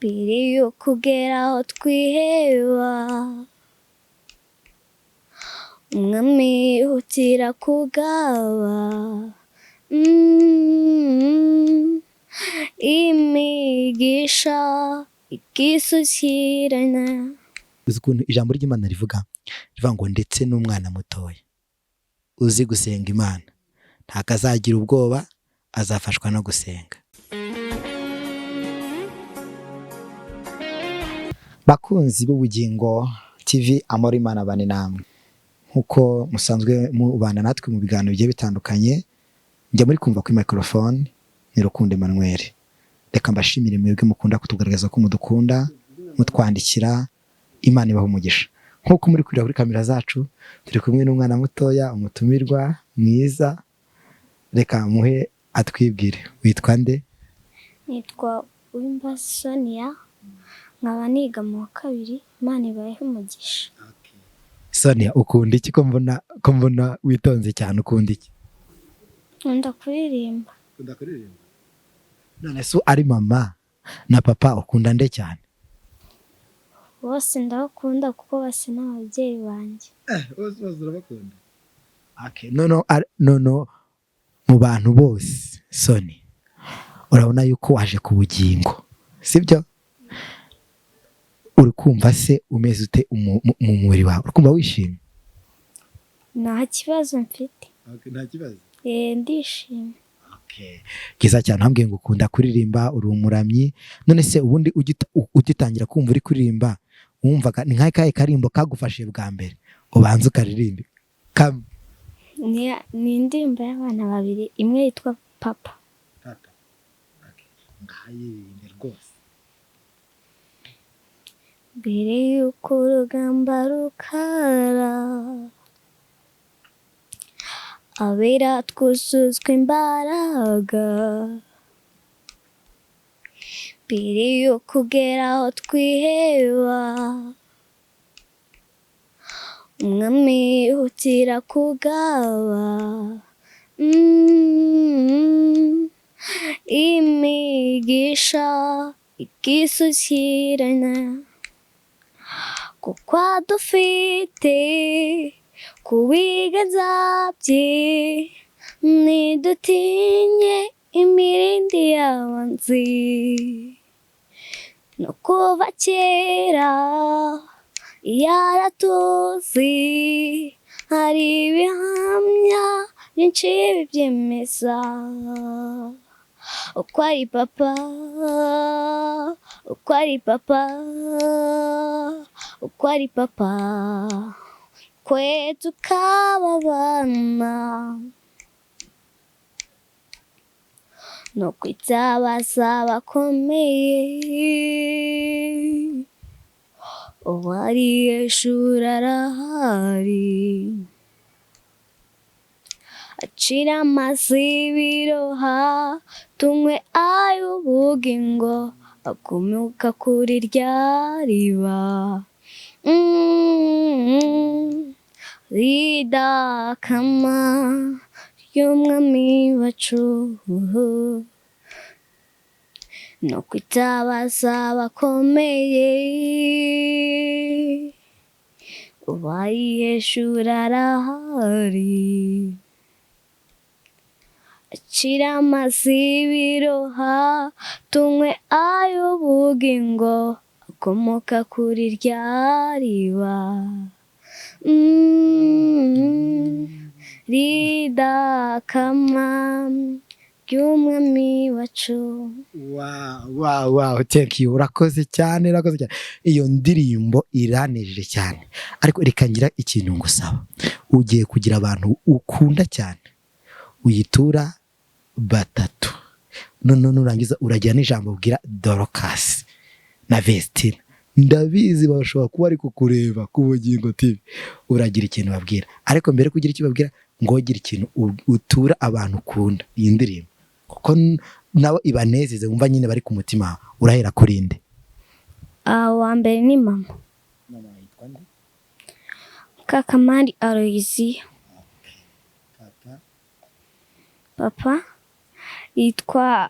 mbere yo kugera aho twiheba umwami yihutira kugaba imigisha ikisukiranya. Uzi ukuntu ijambo ry'Imana rivuga ngo ndetse n'umwana mutoya uzi gusenga Imana ntakazagira ubwoba, azafashwa no gusenga. Bakunzi b'Ubugingo TV, amahoro Imana bane namwe. Nkuko musanzwe mubana natwe mu biganiro bigiye bitandukanye, njya muri kumva kuri microphone ni Rukundo Emmanuel. Reka mbashimire mwebwe mukunda kutugaragaza ko mudukunda, mutwandikira. Imana ibahe umugisha. Nkuko muri kurira kuri kamera zacu, turi kumwe n'umwana mutoya, umutumirwa mwiza. Reka muhe atwibwire. Witwa nde? Nitwa Uwimbabazi Sonia, nkaba niga mu wa kabiri. Imana ibahe umugisha. Sonia, ukunda iki ko mbona witonze cyane? Ukunda iki? Nkunda kuririmba. Ukunda kuririmba? None se ari mama na papa ukunda nde cyane? Bose ndabakunda kuko bose n'ababyeyi banjye. Bose urabakunda? Okay, no mu bantu bose Sonia, urabona yuko waje ku bugingo, sibyo? Uri kumva se umeze ute mu muri wawe? Uri kumva wishimye? Nta kibazo mfite. Okay, nta kibazo? Ndishimye. Okay. Kiza cyane, hambwiye ngo ukunda kuririmba, uri umuramyi. None se ubundi ugitangira kumva uri kuririmba, wumvaga ni nk'akahe karimbo kagufashije bwa mbere ubanza ukaririmba? Ni indirimbo y'abana babiri, imwe yitwa Papa. Papa. Okay. Ngayiririmbe rwose. Mbere y'uko urugamba rukara, abera twuzuzwa imbaraga, mbere yo kugera aho twiheba umwami yihutira kugaba imigisha ikisukiranya, kuko adufite ku biganza bye, ntidutinye imirindi y'abanzi. No kuva kera yaratuzi, hari ibihamya byinshi bibyemeza uko ari papa, uko ari papa, uko ari papa, kwe tukaba abana, no kwitabaza bakomeye, uwari hejuru arahari, acira amazi ibiroha, tunywe ay'ubugingo, akomoka kuri rya riba ridakama ry'umwami wacu, no kwitabaza bakomeye, uwari hejuru arahari, acira amazi ibiroha, tunywe ay'ubugingo, akomoka kuri rya riba ridakama ry'umwami wacu. Wow, thank you. Urakoze cyane. Iyo ndirimbo iranejeje cyane. Ariko reka ngira ikintu ngusaba. Ugiye kugira abantu ukunda cyane, uyitura batatu. None urangiza uragira n'ijambo ubwira Dorcas na Vesstine. Ndabizi bashobora kuba ari kukureba ku Bugingo TV. Uragira ikintu babwira. Ariko mbere kugira icyo babwira, ngo gira ikintu utura abantu ukunda iyi ndirimbo, kuko nabo ibanezeze wumva nyine bari ku mutima. Urahera kuri nde? Wa mbere ni mama. Mama yitwa nde? Kakamari Aloysia. Papa yitwa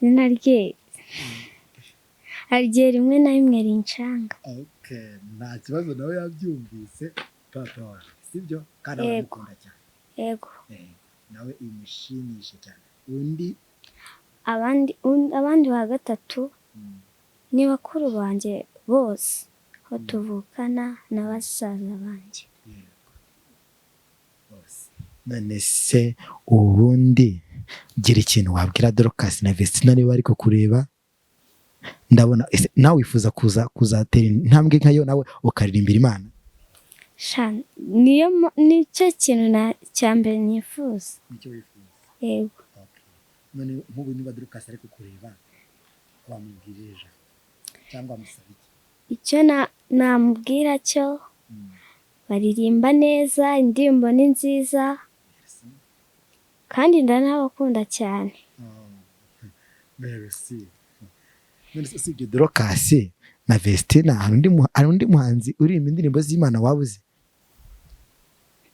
izina rye hari igihe rimwe na rimwe rincanga. Nta kibazo nawe yabyumvise papa wawe sibyo kandi aramukunda cyane. Yego. Nawe imushimishe cyane. Undi abandi ba gatatu ni bakuru banjye bose aho tuvukana na basaza banjye. None se ubundi gira ikintu wabwira Dorcas na Vesstine niba ariko kureba, ndabona nawe wifuza kuzatera intambwe nkayo nawe ukaririmbira Imana. Nicyo kintu cya mbere nifuza. Nicyo wifuza? Yego. None nk'ubu niba Dorcas ariko kureba wamubwirije cyangwa amusaba iki? Icyo namubwira cyo baririmba neza, indirimbo ni nziza kandi ndanabakunda cyane. Merci. None se usibye Dorcas na Vesstine hari undi muhanzi uririmba indirimbo z'Imana wabuze?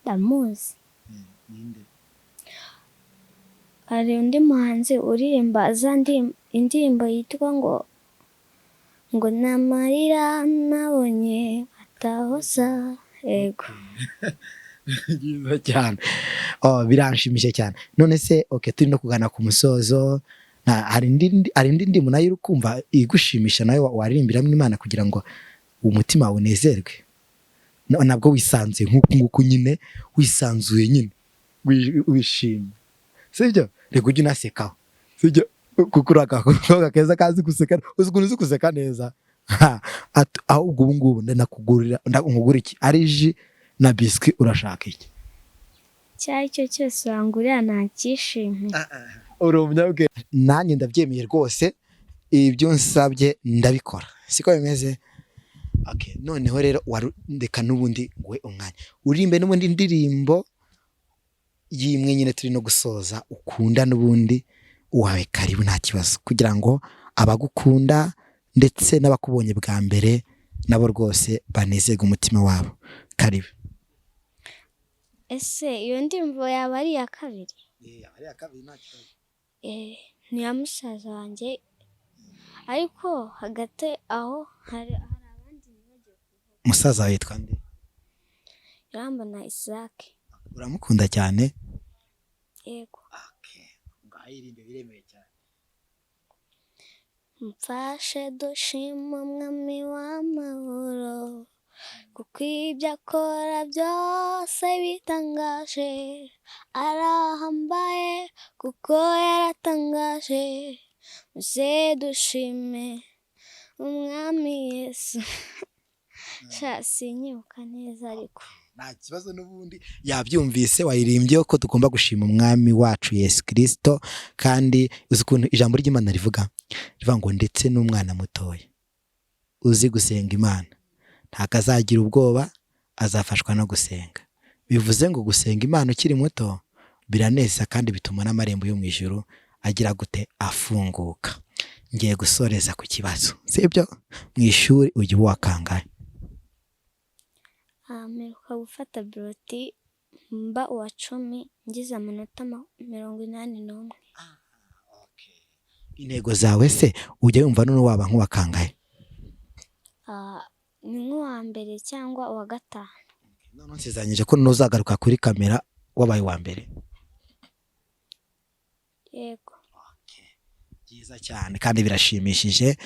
Ndamuzi. Ninde? Hari undi muhanzi uririmba indirimbo yitwa ngo n'amarira nabonye atahoza. Yego. Byiza cyane. Biranshimishije cyane. None se turi no kugana ku musozo, hari indi ndirimbo nayo uri kumva igushimisha nawe waririmbiramo Imana kugira ngo umutima unezerwe? Nabwo wisanzuye nk'uku nyine, wisanzuye nyine wishimye sibyo? Reka ujye unasekaho sibyo? Kuko uri agakobwa keza kazi guseka, uzi ukuntu uzi guseka neza. Ahubwo ubu ngubu ndakugurira iki? Ari ji na biswi urashaka iki? Icyo ari cyo cyose wangurira ntacyishimiye. Uri umunyabwenge. Nanjye ndabyemeye rwose, ibyo nsabye ndabikora, siko bimeze? Noneho rero reka n'ubundi nguhe umwanya uririmbe n'ubundi indirimbo y'imwe nyine turi no gusoza ukunda n'ubundi wawe. Karibu, nta kibazo, kugira ngo abagukunda ndetse n'abakubonye bwa mbere nabo rwose banezerwe umutima wabo. Karibu. Ese iyo ndirimbo yaba ari iya kabiri? Ari iya kabiri, nta kibazo. Ni iya musaza wanjye, ariko hagati aho hari abandi bagiye kuvuga. Musaza wawe yitwa nde? Irambona Isaac. Uramukunda cyane? Yego. Ngaho irimbe biremeye cyane. Mfashe dushima umwami w'amahoro, kuko ibyo akora byose bitangaje, arahambaye kuko yaratangaje, muze dushime umwami Yesu. Sinyibuka neza ariko nta kibazo, n'ubundi yabyumvise wayirimbye ko tugomba gushima umwami wacu Yesu Kristo. Kandi uzi ukuntu ijambo ry'Imana rivuga ngo ndetse n'umwana mutoya uzi gusenga Imana ntabwo azagira ubwoba, azafashwa no gusenga. Bivuze ngo gusenga Imana ukiri muto biraneza kandi bituma n'amarembo yo mu ijuru agira gute? Afunguka. Ngiye gusoreza ku kibazo sibyo? Mu ishuri ujya uwakangaye? mperuka gufata biroti mba uwa 10 ngize amanota 81. Intego zawe se ujya yumva none waba nk'uwa kangahe? Ni nk'uwa mbere cyangwa uwa gatanu. None nsezanyije ko nuzagaruka kuri kamera wabaye wa mbere. Yego. Byiza cyane kandi birashimishije.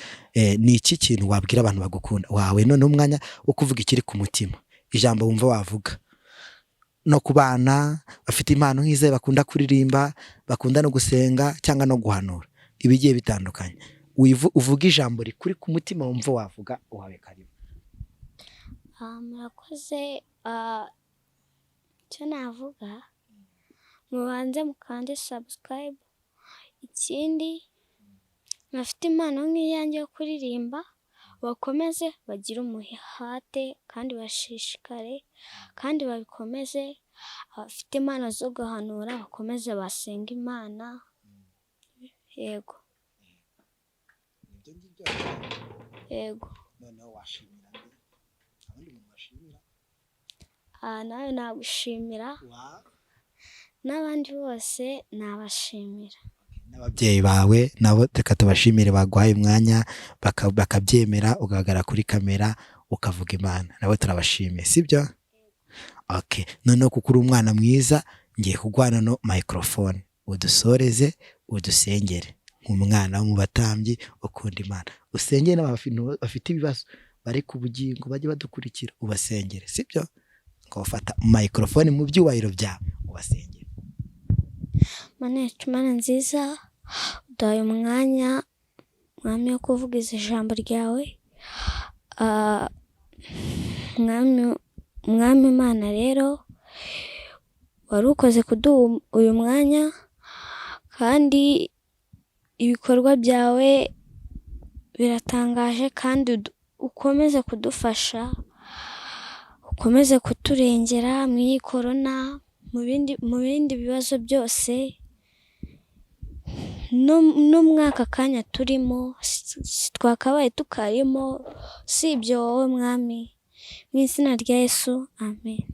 Ni iki kintu wabwira abantu bagukunda wawe none umwanya wo kuvuga ikiri ku mutima, ijambo wumva wavuga no kubana bafite impano nk'ize, bakunda kuririmba, bakunda no gusenga cyangwa no guhanura ibigiye bitandukanye, uvuga ijambo rikuri ku mutima wumva wavuga wawe. Karibu. Murakoze. Icyo navuga, mubanze mukande subscribe. Ikindi, bafite impano nk'iyanjye yo kuririmba bakomeze bagire umuhate kandi bashishikare kandi babikomeze. Abafite impano zo guhanura bakomeze basenga Imana. Yego. Yego. Noneho washimira abandi mu bashimira? Nawe nagushimira n'abandi bose nabashimira. n'ababyeyi bawe nabo reka tubashimire baguhaye umwanya bakabyemera ugahagarara kuri kamera ukavuga Imana, nabo turabashimiye sibyo? Okay, noneho kuko uri umwana mwiza ngiye kugwana no microphone udusoreze udusengere nk'umwana wo mu batambyi ukunda Imana, usengere n'abantu bafite ibibazo bari ku bugingo bajye badukurikira ubasengere sibyo? Ufata microphone mu byubahiro byawe ubasengere. Mana nziza, udaye umwanya mwami wo kuvuga ijambo ryawe. Mwami Imana rero wari ukoze kuduha uyu mwanya, kandi ibikorwa byawe biratangaje, kandi ukomeze kudufasha, ukomeze kuturengera mu iyi korona, mu bindi bibazo byose, n'umwaka kanya turimo twakabaye tukarimo, si ibyo wowe mwami, mu izina rya Yesu, amen.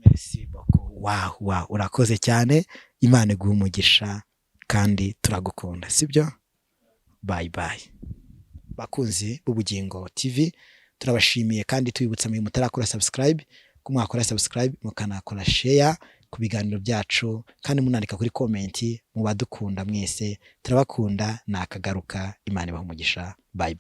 Merci beaucoup. Wow, urakoze cyane, Imana iguhe umugisha kandi turagukunda sibyo? Bye. Bakunzi b'Ubugingo TV, turabashimiye kandi tubibutsa mu mutarakora subscribe ko mwakora subscribe mukanakora share ku biganiro byacu, kandi munandika kuri comment mu badukunda mwese, turabakunda nakagaruka. Imana ibahe umugisha. Bye.